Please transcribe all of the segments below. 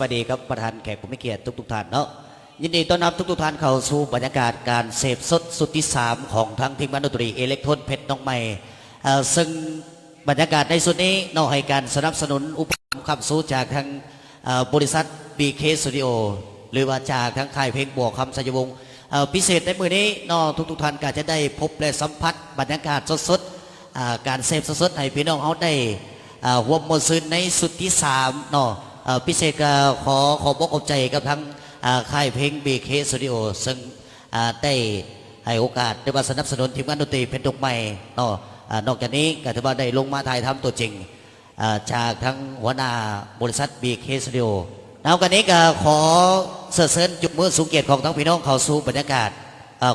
วัสดีครับประธานแขกผู้มีเกียรติทุกท่านเนาะยินดีต้อนรับทุกท่านเข้าสู่บรรยากาศการเสพสดสุดที่3ของทั้งทีมงานดนตรีอิเล็กโทรนเพชรน้องใหม่ซึ่งบรรยากาศในสุดนี้นอกให้การสนับสนุนอุปกรณ์ขับสู้จากทางบริษัท BK Studio หรือว่าจากทางค่ายเพลงบวกคำสัญวงศ์พิเศษในมือนี้นอกทุกท่านก็จะได้พบและสัมผัสบรรยากาศสดๆการเสพสดๆให้พี่น้องเขาได้หัวมนซึนในสุดที่3เนาะพิเศษก็ขอบอกขอบใจกับทั้งค่ายเพลง BK Studio ซึ่งได้ให้โอกาสได้มาสนับสนุนทีมงานดนตรีเพชรดอกไม้เนาะนอกจากนี้ก็ถือว่าได้ลงมาถ่ายทำตัวจริงจากทั้งหัวหน้าบริษัท BK Studio แล้วกันนี้ก็ขอเสริญจุดมือสูงเกียรติของทั้งพี่น้องเข้าสู่บรรยากาศ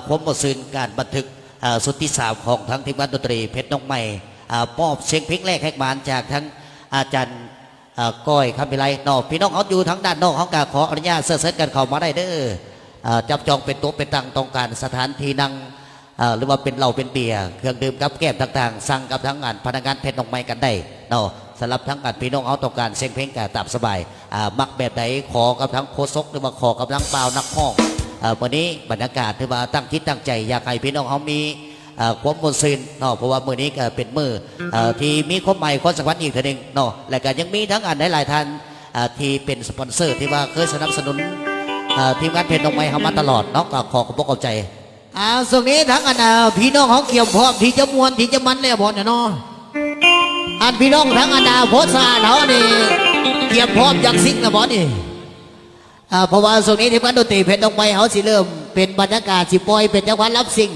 ความมนซึนการบันทึกสุดที่3ของทั้งทีมงานดนตรีเพชรดอกไม้มอบเสียงเพลงแรกให้มาจากทั้งอาจารย์ก้อยคำพิไลนอกพี่น้องเขาอยู่ทั้งด้านนอกเขาก็ขออนุญาตเสิร์ชกันเข้ามาได้เด้อจับจองเป็นโต๊ะเป็นตังต้องการสถานที่นั่งหรือว่าเป็นเหล้าเป็นเบียร์เครื่องดื่มกับแก้มต่างๆสั่งกับทั้งงานพนักงานเพชรน้องไม้กันได้เนาะสำหรับทั้งงานพี่น้องเขาต้องการเสียงเพลงกันตามสบายมักแบบไหนขอกับทั้งโคศกหรือว่าขอกับทั้งเปล่านักห้องวันนี้บรรยากาศที่ว่าตั้งคิดตั้งใจอยากให้พี่น้องเขามีความมนซึนเนาะเพราะว่ามือนี้ก็เป็นมือที่มีความหมายความสำคัญอีกทีหนึ่งเนาะและก็ยังมีทั้งอันหลายท่านที่เป็นสปอนเซอร์ที่ว่าเคยสนับสนุนทีมงานเพชรน้องไม้เขามาตลอดเนาะก็ขอขอบคุณใจส่วนนี้ทั้งอันพี่น้องเขาเกี่ยวพร้อมที่จะมวนที่จะมันเนี่ยพอเนี่ยเนาะอันพี่น้องทั้งอันโพสซาเขานี่เกี่ยวพร้อมอย่างซิ่งนะบอสนี่เพราะว่าส่วนนี้ทีมงานดนตรีเพชรน้องไม้เขาสิเริ่มเป็นบรรยากาศสิปล่อยเป็นจังหวะรับซิ่ง